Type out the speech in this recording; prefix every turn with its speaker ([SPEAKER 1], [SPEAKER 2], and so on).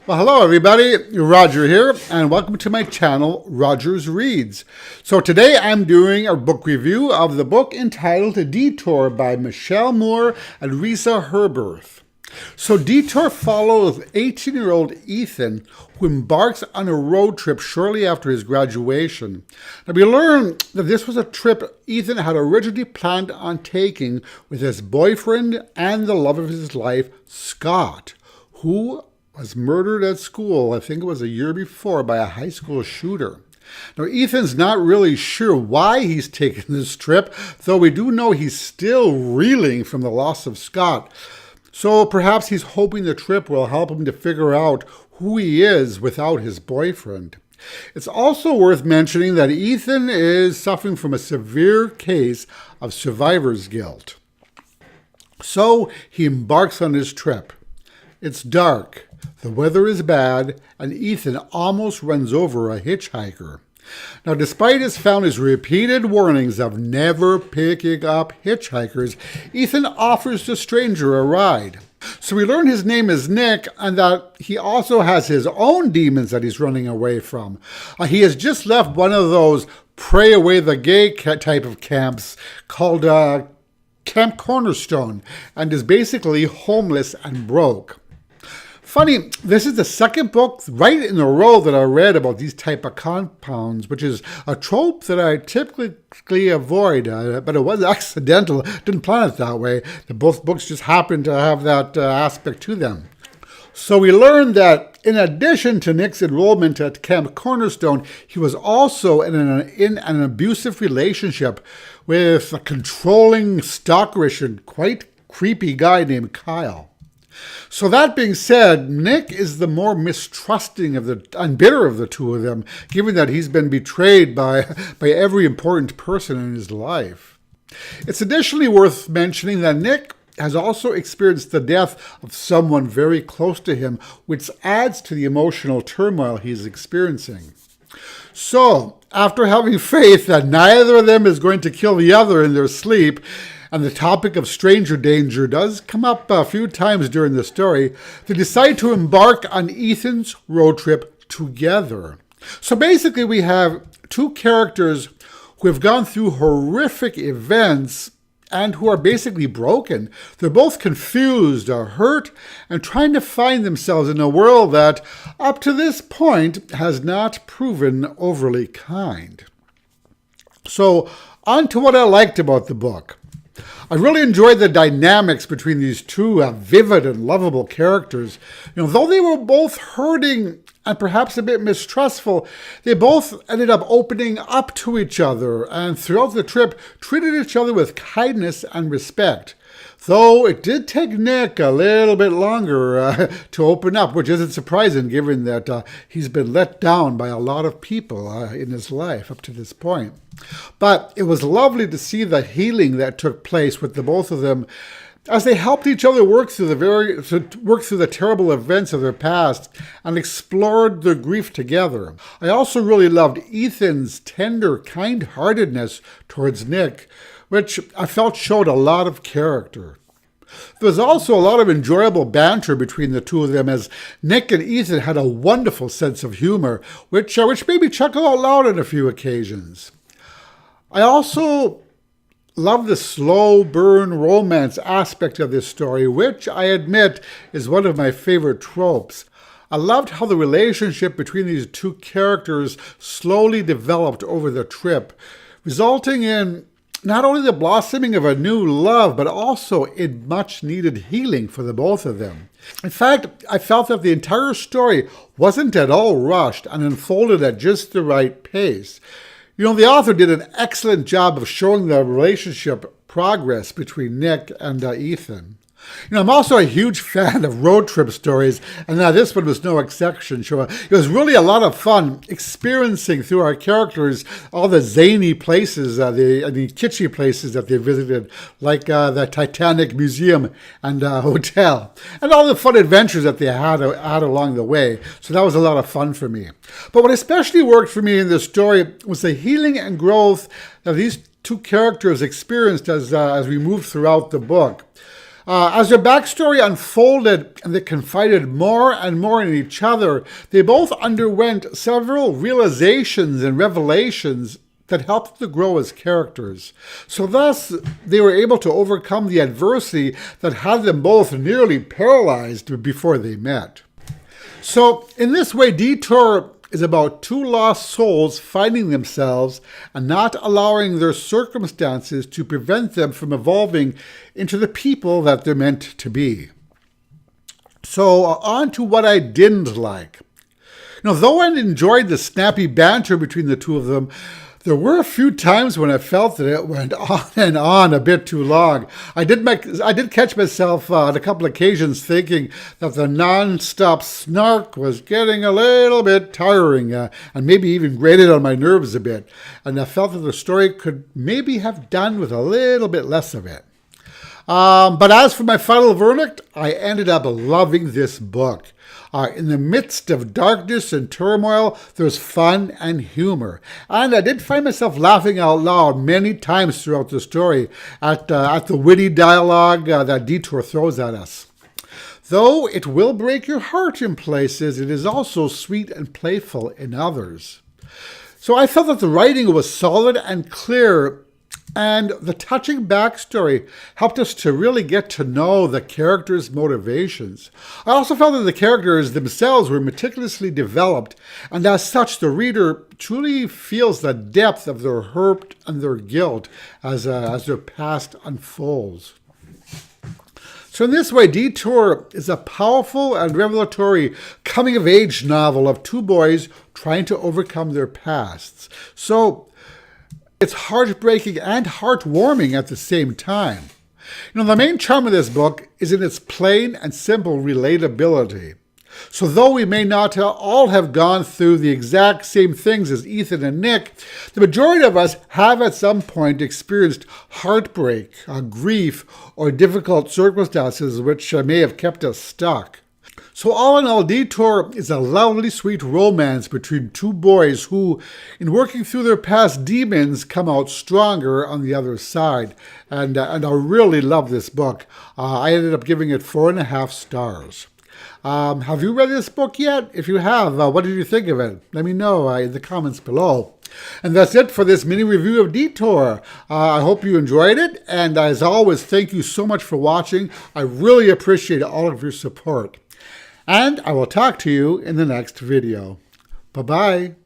[SPEAKER 1] Well, hello everybody, Roger here, and welcome to my channel, Roger's Reads. So today I'm doing a book review of the book entitled Detour by Michelle Moore and Reesa Herberth. So Detour follows 18-year-old Ethan, who embarks on a road trip shortly after his graduation. Now we learn that this was a trip Ethan had originally planned on taking with his boyfriend and the love of his life, Scott, who was murdered at school, I think it was a year before, by a high school shooter. Now, Ethan's not really sure why he's taking this trip, though we do know he's still reeling from the loss of Scott. So perhaps he's hoping the trip will help him to figure out who he is without his boyfriend. It's also worth mentioning that Ethan is suffering from a severe case of survivor's guilt. So he embarks on his trip. It's dark. The weather is bad, and Ethan almost runs over a hitchhiker. Now, despite his family's repeated warnings of never picking up hitchhikers, Ethan offers the stranger a ride. So we learn his name is Nick, and that he also has his own demons that he's running away from. He has just left one of those pray away the gay type of camps called Camp Cornerstone, and is basically homeless and broke. Funny, this is the second book right in a row that I read about these type of compounds, which is a trope that I typically avoid, but it was accidental. Didn't plan it that way. Both books just happened to have that aspect to them. So we learned that in addition to Nick's enrollment at Camp Cornerstone, he was also in an abusive relationship with a controlling, stalkerish, and quite creepy guy named Kyle. So that being said, Nick is the more mistrusting and bitter of the two of them, given that he's been betrayed by every important person in his life. It's additionally worth mentioning that Nick has also experienced the death of someone very close to him, which adds to the emotional turmoil he's experiencing. So, after having faith that neither of them is going to kill the other in their sleep, and the topic of stranger danger does come up a few times during the story, they decide to embark on Ethan's road trip together. So basically we have two characters who have gone through horrific events and who are basically broken. They're both confused or hurt and trying to find themselves in a world that, up to this point, has not proven overly kind. So, on to what I liked about the book. I really enjoyed the dynamics between these two vivid and lovable characters. Though they were both hurting and perhaps a bit mistrustful, they both ended up opening up to each other and throughout the trip treated each other with kindness and respect. Though it did take Nick a little bit longer to open up, which isn't surprising given that he's been let down by a lot of people in his life up to this point. But it was lovely to see the healing that took place with the both of them as they helped each other work through the terrible events of their past and explored their grief together. I also really loved Ethan's tender kind-heartedness towards Nick, which I felt showed a lot of character. There was also a lot of enjoyable banter between the two of them as Nick and Ethan had a wonderful sense of humor, which made me chuckle out loud on a few occasions. I also love the slow burn romance aspect of this story, which I admit is one of my favorite tropes. I loved how the relationship between these two characters slowly developed over the trip, resulting in not only the blossoming of a new love, but also in much-needed healing for the both of them. In fact, I felt that the entire story wasn't at all rushed and unfolded at just the right pace. The author did an excellent job of showing the relationship progress between Nick and Ethan. I'm also a huge fan of road trip stories, and this one was no exception. So it was really a lot of fun experiencing through our characters all the zany places, the kitschy places that they visited, like the Titanic Museum and Hotel, and all the fun adventures that they had along the way. So that was a lot of fun for me. But what especially worked for me in this story was the healing and growth that these two characters experienced as we moved throughout the book. As their backstory unfolded and they confided more and more in each other, they both underwent several realizations and revelations that helped them to grow as characters. So thus, they were able to overcome the adversity that had them both nearly paralyzed before they met. So in this way, Detour is about two lost souls finding themselves and not allowing their circumstances to prevent them from evolving into the people that they're meant to be. So on to what I didn't like. Though I enjoyed the snappy banter between the two of them, there were a few times when I felt that it went on and on a bit too long. I did catch myself on a couple of occasions thinking that the non-stop snark was getting a little bit tiring and maybe even grated on my nerves a bit. And I felt that the story could maybe have done with a little bit less of it. But as for my final verdict, I ended up loving this book. In the midst of darkness and turmoil, there's fun and humor. And I did find myself laughing out loud many times throughout the story at the witty dialogue that Detour throws at us. Though it will break your heart in places, it is also sweet and playful in others. So I felt that the writing was solid and clear, and the touching backstory helped us to really get to know the characters' motivations. I also felt that the characters themselves were meticulously developed, and as such, the reader truly feels the depth of their hurt and their guilt as their past unfolds. So in this way, Detour is a powerful and revelatory coming-of-age novel of two boys trying to overcome their pasts. So it's heartbreaking and heartwarming at the same time. The main charm of this book is in its plain and simple relatability. So though we may not all have gone through the exact same things as Ethan and Nick, the majority of us have at some point experienced heartbreak, grief, or difficult circumstances which may have kept us stuck. So all in all, Detour is a lovely, sweet romance between two boys who, in working through their past demons, come out stronger on the other side. And I really love this book. I ended up giving it 4.5 stars. Have you read this book yet? If you have, what did you think of it? Let me know in the comments below. And that's it for this mini review of Detour. I hope you enjoyed it. And as always, thank you so much for watching. I really appreciate all of your support. And I will talk to you in the next video. Bye-bye.